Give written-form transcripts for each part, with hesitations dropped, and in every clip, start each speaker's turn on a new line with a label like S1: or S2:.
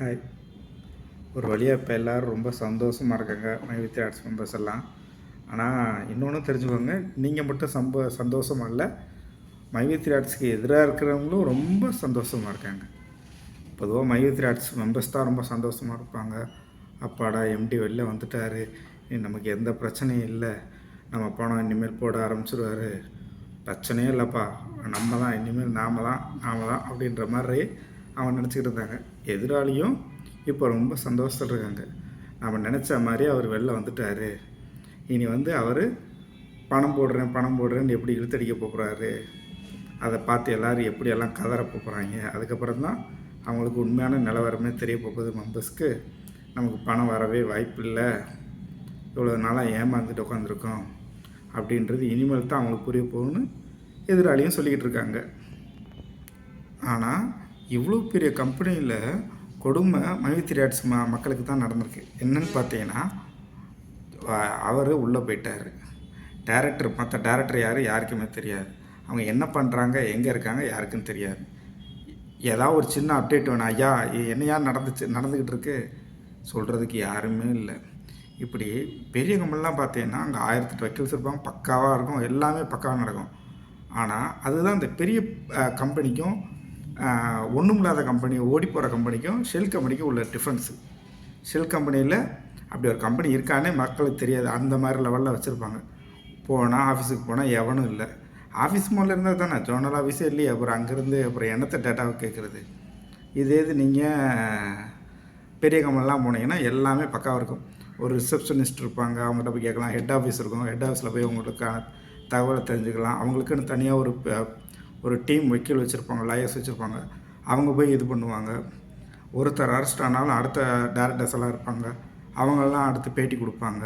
S1: Hi. ஒரு வழியாக இப்போ எல்லோரும் ரொம்ப சந்தோஷமாக இருக்காங்க மைவித்ரி ஆர்ட்ஸ் மெம்பர்ஸ் எல்லாம். ஆனால் இன்னொன்று தெரிஞ்சுக்கோங்க, நீங்கள் மட்டும் சந்தோஷமாக இல்லை, மைவித்ரி ஆர்ட்ஸுக்கு எதிராக இருக்கிறவங்களும் ரொம்ப சந்தோஷமாக இருக்காங்க. பொதுவாக மைவித்ரி ஆர்ட்ஸ் மெம்பர்ஸ் தான் ரொம்ப சந்தோஷமாக இருப்பாங்க. அப்பாடா எம்டி வெளில வந்துட்டார், நமக்கு எந்த பிரச்சனையும் இல்லை, நம்ம பணம் இனிமேல் போட ஆரம்பிச்சிருவார், பிரச்சனையே இல்லைப்பா, நம்ம தான் இனிமேல் நாம தான் அப்படின்ற மாதிரி அவன் நினச்சிக்கிட்டு இருந்தாங்க. எதிராளியும் இப்போ ரொம்ப சந்தோஷத்தில் இருக்காங்க. நம்ம நினச்ச மாதிரி அவர் வெளில வந்துட்டார், இனி அவர் பணம் போடுறேன்னு எப்படி இழுத்தடிக்க போகிறாரு, அதை பார்த்து எல்லோரும் எப்படியெல்லாம் கதற போகிறாங்க. அதுக்கப்புறம் தான் அவங்களுக்கு உண்மையான நிலவரமே தெரிய போகுது. மெம்பர்ஸ்க்கு நமக்கு பணம் வரவே வாய்ப்பு இல்லை, இவ்வளோ நாளாக ஏமாந்துட்டு உட்காந்துருக்கோம் அப்படின்றது இனிமேல் தான் அவங்களுக்கு புரிய போகுன்னு எதிராளியும் சொல்லிக்கிட்டு இருக்காங்க. ஆனால் இவ்வளோ பெரிய கம்பெனியில் கொடுமை மைவித்ரி ஆர்ட்ஸ் மக்களுக்கு தான் நடந்திருக்கு. என்னன்னு பார்த்தீங்கன்னா, அவர் உள்ளே போயிட்டார். மற்ற டேரக்டர் யாருக்குமே தெரியாது. அவங்க என்ன பண்ணுறாங்க, எங்கே இருக்காங்க யாருக்கும் தெரியாது. ஏதாவது ஒரு சின்ன அப்டேட் வேணும், ஐயா என்னையா நடந்துக்கிட்டு இருக்கு சொல்கிறதுக்கு யாருமே இல்லை. இப்படி பெரிய கம்பெனிலாம் பார்த்தீங்கன்னா அங்கே 1008 வக்கீல்ஸ் இருப்பாங்க, பக்காவாக இருக்கும், எல்லாமே பக்காவாக நடக்கும். ஆனால் அதுதான் இந்த பெரிய கம்பெனிக்கும் ஒன்றும் இல்லாத கம்பெனி ஓடி போகிற கம்பெனிக்கும் ஷெல் கம்பெனிக்கும் உள்ள டிஃப்ரென்ஸு. ஷெல் கம்பெனியில் அப்படி ஒரு கம்பெனி இருக்கானே மக்களுக்கு தெரியாது, அந்த மாதிரி லெவலில் வச்சுருப்பாங்க. போனால் ஆஃபீஸுக்கு போனால் எவனும் இல்லை. ஆஃபீஸ் மூலம் இருந்தால் தானே, ஜோனல் ஆஃபீஸே இல்லையே, அப்புறம் அங்கேருந்து அப்புறம் என்னத்தை டேட்டாவை கேட்குறது. இது நீங்கள் பெரிய கம்பெனிலாம் போனீங்கன்னா எல்லாமே பக்காவாக இருக்கும். ஒரு ரிசப்ஷனிஸ்ட் இருப்பாங்க, அவங்கள்ட்ட போய் கேட்கலாம். ஹெட் ஆஃபீஸ் இருக்கும், ஹெட் ஆஃபீஸில் போய் அவங்களுக்கான தகவலை தெரிஞ்சுக்கலாம். அவங்களுக்குன்னு தனியாக ஒரு டீம் வக்கீல் வச்சுருப்பாங்க, லாயர்ஸ் வச்சுருப்பாங்க, அவங்க போய் இது பண்ணுவாங்க. ஒருத்தர் அரெஸ்ட் ஆனாலும் அடுத்த டேரக்டர்ஸ் எல்லாம் இருப்பாங்க, அவங்கெல்லாம் அடுத்து பேட்டி கொடுப்பாங்க.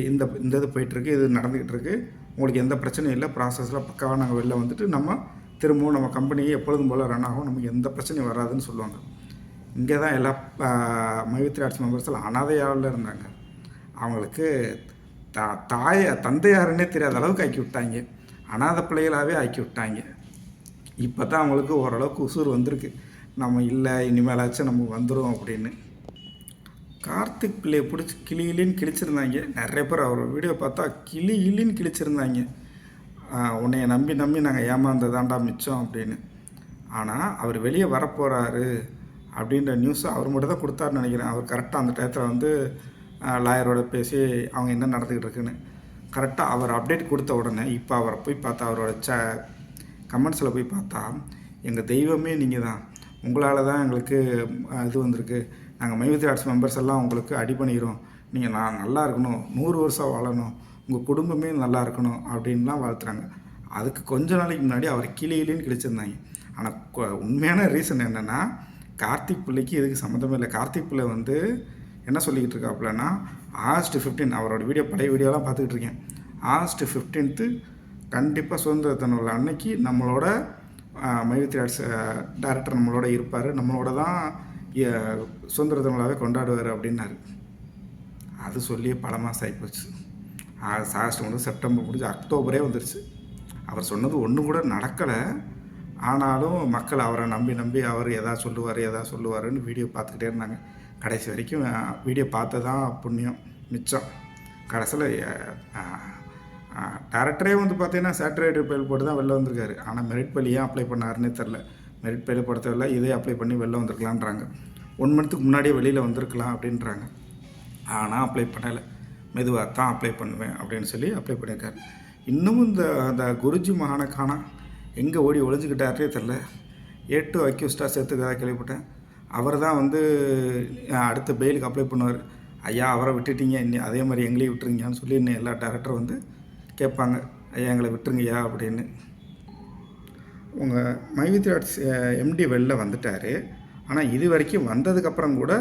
S1: இந்த இது போயிட்டுருக்கு, இது நடந்துக்கிட்டு இருக்குது, உங்களுக்கு எந்த பிரச்சனையும் இல்லை, ப்ராசஸில் பக்காவாக நாங்கள் வெளில வந்துட்டு நம்ம திரும்பவும் நம்ம கம்பெனியை எப்பொழுதும் போல் ரன் ஆகும், நமக்கு எந்த பிரச்சனையும் வராதுன்னு சொல்லுவாங்க. இங்கே தான் எல்லா மைவித்ரி ஆர்ட்ஸ் மெம்பர்ஸில் அனாதையாவில் இருந்தாங்க. அவங்களுக்கு தந்தையாருன்னே தெரியாத அளவுக்கு ஆக்கி விட்டாங்க, அனாதை பிள்ளைகளாகவே ஆக்கி விட்டாங்க. இப்போ தான் அவங்களுக்கு ஓரளவுக்கு உசூர் வந்திருக்கு, நம்ம இல்லை இனிமேலாச்சும் நம்ம வந்துடும் அப்படின்னு. கார்த்திக் பிள்ளையை பிடிச்சி கிளின்னு கிழிச்சிருந்தாங்க நிறைய பேர். அவர் வீடியோ பார்த்தா கிளின்னு கிழிச்சிருந்தாங்க. உன்னைய நம்பி நாங்கள் ஏமாந்ததாண்டா மிச்சம் அப்படின்னு. ஆனால் அவர் வெளியே வரப்போகிறாரு அப்படின்ற நியூஸை அவர் மட்டும் தான் கொடுத்தாருன்னு நினைக்கிறேன். அவர் கரெக்டாக அந்த டயத்தில் லாயரோட பேசி அவங்க என்ன நடந்துக்கிட்டு இருக்குன்னு கரெக்டாக அவர் அப்டேட் கொடுத்த உடனே இப்போ அவரை போய் பார்த்தா, அவரோட கமெண்ட்ஸில் போய் பார்த்தா, எங்கள் தெய்வமே நீங்கள் தான், உங்களால் தான் எங்களுக்கு இது வந்திருக்கு, நாங்கள் மைவித்ரி ஆர்ட்ஸ் மெம்பர்ஸ் எல்லாம் உங்களுக்கு அடி பண்ணிக்கிறோம், நீங்கள் நான் நல்லா இருக்கணும், 100 வருஷம் வாழணும், உங்கள் குடும்பமே நல்லா இருக்கணும் அப்படின்லாம் வாழ்த்துறாங்க. அதுக்கு கொஞ்ச நாளைக்கு முன்னாடி அவர் கிளின்னு கிழிச்சிருந்தாங்க. ஆனால் உண்மையான ரீசன் என்னென்னா, கார்த்திக் பிள்ளைக்கு இதுக்கு சம்மந்தமே இல்லை. கார்த்திக் பிள்ளை என்ன சொல்லிக்கிட்டு இருக்காப்புலன்னா, ஆகஸ்ட் 15 அவரோட பழைய வீடியோலாம் பார்த்துக்கிட்டு இருக்கேன். ஆகஸ்ட் 15 கண்டிப்பாக சுதந்திர தின அன்னைக்கு நம்மளோட மைவித்ரி ஆர்ட்ஸ் டைரக்டர் நம்மளோட இருப்பார், நம்மளோட தான் சுதந்திர தினவிழாவே கொண்டாடுவார் அப்படின்னாரு. அது சொல்லியே பல மாதம் ஆகிப்போச்சு. ஆகஸ்ட் செப்டம்பர் முடிஞ்சு அக்டோபரே வந்துருச்சு. அவர் சொன்னது ஒன்று கூட நடக்கலை. ஆனாலும் மக்கள் அவரை நம்பி அவர் எதாவது சொல்லுவாருன்னு வீடியோ பார்த்துக்கிட்டே இருந்தாங்க. கடைசி வரைக்கும் வீடியோ பார்த்து தான் புண்ணியம் மிச்சம். கடைசியில் டேரக்டரே பார்த்தீங்கன்னா சேட்டலைட் பெயில் போட்டு தான் வெளில வந்திருக்காரு. ஆனால் மெரிட் பெயில் ஏன் அப்ளை பண்ணாருன்னே தெரில. மெரிட் பெயில் போட தேவையில்ல, இதே அப்ளை பண்ணி வெளில வந்திருக்கலான்றாங்க. 1 மந்த்துக்கு முன்னாடியே வெளியில் வந்திருக்கலாம் அப்படின்றாங்க. ஆனால் அப்ளை பண்ணலை, மெதுவாக தான் அப்ளை பண்ணுவேன் அப்படின்னு சொல்லி அப்ளை பண்ணியிருக்காரு. இன்னமும் இந்த குருஜி மகானை காணா, எங்கே ஓடி ஒழிஞ்சிக்கிட்டாரே தெரில. A2 அக்யூஸ்டாக சேர்த்துக்கிறதா கேள்விப்பட்டேன். அவர் தான் அடுத்த பெயிலுக்கு அப்ளை பண்ணுவார். ஐயா அவரை விட்டுட்டீங்க, இன்னும் அதே மாதிரி எங்களையும் விட்டுருங்கன்னு சொல்லி இன்னும் எல்லா டேரக்டரும் கேட்பாங்க, ஐயா எங்களை விட்டுருங்கய்யா அப்படின்னு. உங்கள் மைவித்ரி ஆர்ட்ஸ் எம்டி வெளில வந்துட்டார். ஆனால் இது வரைக்கும் வந்ததுக்கப்புறம் கூட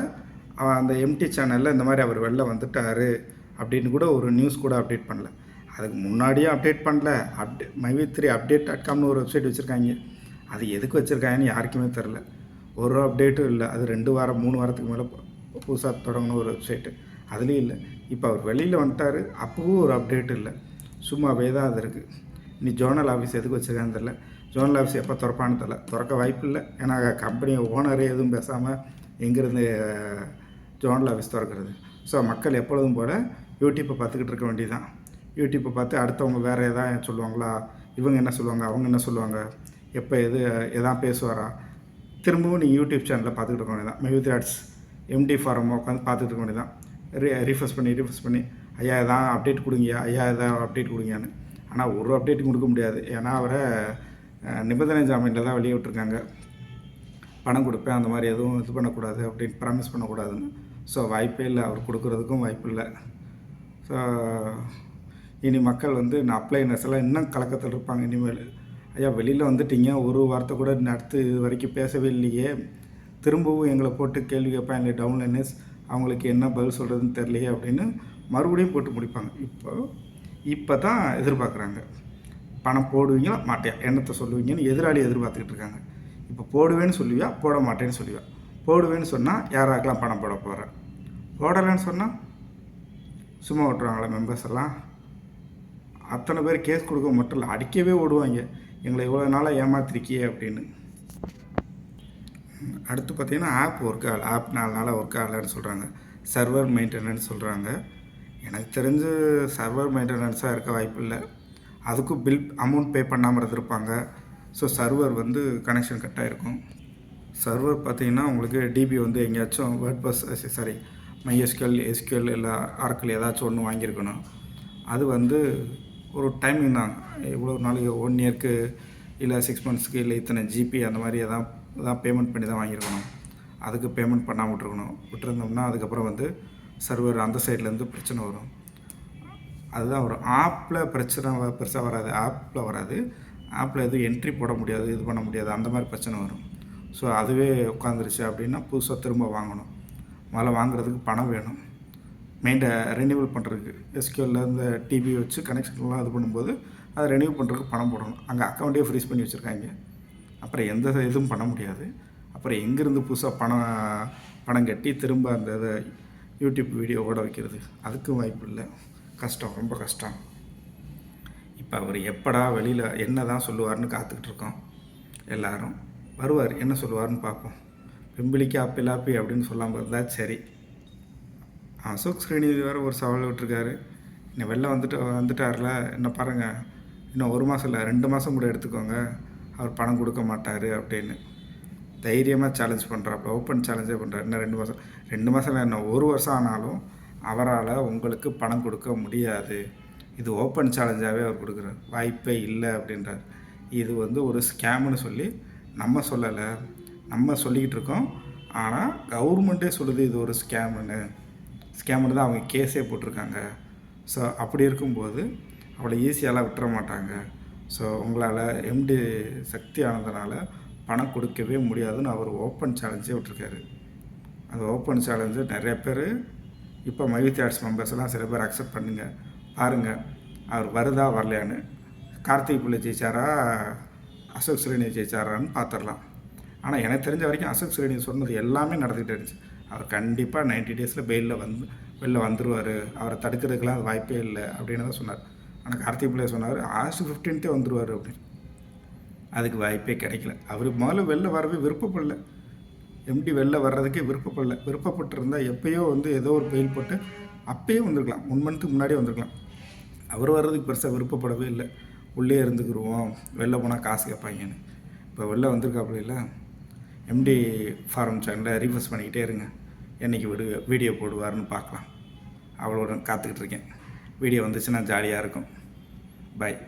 S1: அந்த எம்டி சேனலில் இந்த மாதிரி அவர் வெளில வந்துட்டார் அப்படின்னு கூட ஒரு நியூஸ் கூட அப்டேட் பண்ணல. அதுக்கு முன்னாடியே அப்டேட் பண்ணல. மைவித்ரி update.comனு ஒரு வெப்சைட் வச்சுருக்காங்க. அது எதுக்கு வச்சுருக்காங்கன்னு யாருக்குமே தெரில. ஒரு அப்டேட்டும் இல்லை. அது 2 வாரம் 3 வாரத்துக்கு மேலே புதுசாக தொடங்கின ஒரு வெப்சைட்டு, அதுலேயும் இல்லை. இப்போ அவர் வெளியில் வந்துட்டார், அப்பவும் ஒரு அப்டேட்டும் இல்லை, சும்மாவே தான் அது இருக்குது. இனி ஜோனல் ஆஃபீஸ் எதுக்கு வச்சுருக்கான்னு தெரில. ஜோனல் ஆஃபீஸ் எப்போ திறப்பான்னு தெரில. திறக்க வாய்ப்பு இல்லை. ஏன்னா கம்பெனி ஓனரே எதுவும் பேசாமல் எங்கேருந்து ஜோனல் ஆஃபீஸ் திறக்கிறது. ஸோ மக்கள் எப்பொழுதும் போல் யூடியூப்பை பார்த்துக்கிட்டு இருக்க வேண்டியதுதான். யூடியூப்பை பார்த்து அடுத்தவங்க வேறு எதாவது சொல்லுவாங்களா, இவங்க என்ன சொல்லுவாங்க, அவங்க என்ன சொல்லுவாங்க, எப்போ எதாவது பேசுவாரா, திரும்பவும் நீங்கள் யூடியூப் சேனலில் பார்த்துக்கிட்டு இருக்க வேண்டியதான். மெய்வித் ஆட்ஸ் எம்டி ஃபாரம் உட்காந்து பார்த்துட்டு இருக்க வேண்டியதான். ரீஃப்ரெஷ் பண்ணி ஐயா எதாவது அப்டேட் கொடுங்கய்யா, ஐயா எதாவது அப்டேட் கொடுங்கன்னு. ஆனால் ஒரு அப்டேட்டும் கொடுக்க முடியாது. ஏன்னா அவரை நிபந்தனை ஜாமீனில் தான் வெளியே விட்டுருக்காங்க. பணம் கொடுப்பேன், அந்த மாதிரி எதுவும் இது பண்ணக்கூடாது அப்படின்னு ப்ராமிஸ் பண்ணக்கூடாதுன்னு. ஸோ வாய்ப்பே இல்லை, அவர் கொடுக்குறதுக்கும் வாய்ப்பு இல்லை. ஸோ இனி மக்கள் வந்து நான் அப்ளைனர்ஸ் எல்லாம் இன்னும் கலக்கத்தில் இருப்பாங்க இனிமேல். ஐயா வெளியில் வந்துட்டீங்க, ஒரு வார்த்தை கூட அடுத்து இது வரைக்கும் பேசவே இல்லையே, திரும்பவும் எங்களை போட்டு கேள்வி கேட்பாங்க டவுன்லைனர்ஸ், அவங்களுக்கு என்ன பதில் சொல்கிறதுன்னு தெரியலையே அப்படின்னு மறுபடியும் போட்டு முடிப்பாங்க. இப்போ தான் எதிர்பார்க்குறாங்க. பணம் போடுவீங்களா மாட்டியா, என்னத்தை சொல்லுவீங்கன்னு எதிராளி எதிர்பார்த்துக்கிட்டு இருக்காங்க. இப்போ போடுவேன்னு சொல்லுவியா, போட மாட்டேன்னு சொல்லுவியா. போடுவேன்னு சொன்னால் யாராக்கெல்லாம் பணம் போட போகிறேன், போடலைன்னு சொன்னால் சும்மா விட்டுருவாங்களா மெம்பர்ஸ் எல்லாம். அத்தனை பேர் கேஸ் கொடுக்க மட்டும் இல்லை, அடிக்கவே ஓடுவாங்க, எங்களை இவ்வளோ நாளாக ஏமாத்திருக்கியே அப்படின்னு. அடுத்து பார்த்திங்கன்னா ஆப் ஒர்க் ஆகலை, ஆப் 4 நாளாக ஒர்க் ஆகலைன்னு சொல்கிறாங்க. சர்வர் மெயின்டெனன்ஸ் சொல்கிறாங்க. எனக்கு தெரிஞ்சு சர்வர் மெயின்டெனன்ஸாக இருக்க வாய்ப்பு இல்லை. அதுக்கும் பில் அமௌண்ட் பே பண்ணாமல் இருந்திருப்பாங்க. ஸோ சர்வர் வந்து கனெக்ஷன் கட் ஆகிருக்கும். சர்வர் பார்த்திங்கன்னா உங்களுக்கு டிபி வந்து எங்கேயாச்சும் வேர்ட்பஸ் MySQL SQL இல்லை ஆர்க்கிள் ஏதாச்சும் ஒன்று வாங்கியிருக்கணும். அது வந்து ஒரு டைமிங் தான், இவ்வளோ நாளைக்கு 1 இயர்க்கு இல்லை 6 மந்த்ஸ்க்கு இல்லை இத்தனை ஜிபி அந்த மாதிரி எதாவது பேமெண்ட் பண்ணி தான் வாங்கியிருக்கணும். அதுக்கு பேமெண்ட் பண்ணாமல் விட்டுருந்தோம்னா அதுக்கப்புறம் வந்து சர்வர் அந்த சைட்லேருந்து பிரச்சனை வரும். அதுதான் வரும். ஆப்பில் பிரச்சனை பெருசாக வராது, ஆப்பில் வராது. ஆப்பில் எதுவும் என்ட்ரி போட முடியாது, இது பண்ண முடியாது, அந்த மாதிரி பிரச்சனை வரும். ஸோ அதுவே உட்காந்துருச்சு அப்படின்னா புதுசாக திரும்ப வாங்கணும். முதல்ல வாங்குறதுக்கு பணம் வேணும். ரெனியூவல் பண்ணுறதுக்கு SQL இந்த டிபி வச்சு கனெக்ஷன்லாம் இது பண்ணும்போது அதை ரெனியூவல் பண்ணுறதுக்கு பணம் போடணும். அங்கே அக்கௌண்ட்டே ஃப்ரீஸ் பண்ணி வச்சுருக்காங்க. அப்புறம் எந்த இதுவும் பண்ண முடியாது. அப்புறம் எங்கேருந்து புதுசாக பணம் கட்டி திரும்ப அந்த இதை யூடியூப் வீடியோ ஓட வைக்கிறது, அதுக்கும் வாய்ப்பு இல்லை. கஷ்டம், ரொம்ப கஷ்டம். இப்போ அவர் எப்படா வெளியில் என்ன தான் சொல்லுவார்னு காத்துக்கிட்டு இருக்கோம். எல்லோரும் வருவார், என்ன சொல்லுவார்னு பார்ப்போம். பிம்பிளிக்கு ஆப்பிளாப்பி அப்படின்னு சொல்லாமல் இருந்தால் சரி. அசோக் ஸ்ரீநிதி வேறு ஒரு சவால் விட்டுருக்காரு. இன்னும் வெளில வந்துட்டார்ல, என்ன பாருங்கள், இன்னும் 1 மாதம் இல்லை 2 மாதம் கூட எடுத்துக்கோங்க, அவர் பணம் கொடுக்க மாட்டார் அப்படின்னு தைரியமாக சேலஞ்ச் பண்ணுறாப்புல. ஓப்பன் சேலஞ்சே பண்ணுறாரு. இன்னும் 2 மாதம் இல்லை, இன்னும் 1 வருஷம் ஆனாலும் அவரால் உங்களுக்கு பணம் கொடுக்க முடியாது. இது ஓப்பன் சேலஞ்சாகவே அவர் கொடுக்குறாரு. வாய்ப்பே இல்லை அப்படின்றார். இது வந்து ஒரு ஸ்கேம்னு சொல்லி நம்ம சொல்லலை, நம்ம சொல்லிக்கிட்டு இருக்கோம். ஆனால் கவர்மெண்ட்டே சொல்லுது இது ஒரு ஸ்கேம்னு தான் அவங்க கேஸே போட்டிருக்காங்க. ஸோ அப்படி இருக்கும்போது அவ்வளோ ஈஸியாலாம் விட்டுற மாட்டாங்க. ஸோ உங்களால் எம்டி சக்தி ஆனதுனால பணம் கொடுக்கவே முடியாதுன்னு அவர் ஓப்பன் சேலஞ்சே விட்டுருக்காரு. அந்த ஓப்பன் சேலஞ்சு நிறைய பேர் இப்போ மைவித் ஆர்ட்ஸ் மெம்பர்ஸ் எல்லாம் சில பேர் அக்செப்ட் பண்ணுங்கள். பாருங்கள் அவர் வருதா வரலையான்னு. கார்த்திக் பிள்ளை ஜெயிச்சாரா அசோக் ஸ்ரீநிதி ஜெயிச்சாரான்னு பார்த்துடலாம். ஆனால் எனக்கு தெரிஞ்ச வரைக்கும் அசோக் ஸ்ரீநிதி சொன்னது எல்லாமே நடந்துகிட்டு இருந்துச்சு. அவர் கண்டிப்பாக 90 டேஸில் வெளில வந்துடுவார், அவரை தடுக்கிறதுக்கெலாம் அது வாய்ப்பே இல்லை அப்படின்னு தான் சொன்னார். ஆனால் கார்த்திக் பிள்ளை சொன்னார் ஆகஸ்ட் 15 வந்துடுவார் அப்படின்னு. அதுக்கு வாய்ப்பே கிடைக்கல. அவர் முதல்ல வெளில வரவே விருப்பப்படல. எம்டி வெளில வர்றதுக்கே விருப்பப்பட்டிருந்தால் எப்போயோ வந்து ஏதோ ஒரு பெயில் போட்டு அப்போயே வந்திருக்கலாம், 1 மந்த்துக்கு முன்னாடியே வந்திருக்கலாம். அவர் வர்றதுக்கு பெருசாக விருப்பப்படவே இல்லை. உள்ளே இருந்துக்கிடுவோம், வெளில போனால் காசு கேட்பாங்கன்னு. இப்போ வெளில வந்திருக்காப்புல இல்லை. எம்டி ஃபாரம் சேனலை ரீஃப்ரெஷ் பண்ணிக்கிட்டே இருங்க, என்றைக்கு வீடியோ போடுவார்னு பார்க்கலாம். அவ்வளோ காத்துக்கிட்டு இருக்கேன். வீடியோ வந்துச்சுன்னா ஜாலியாக இருக்கும். பாய்.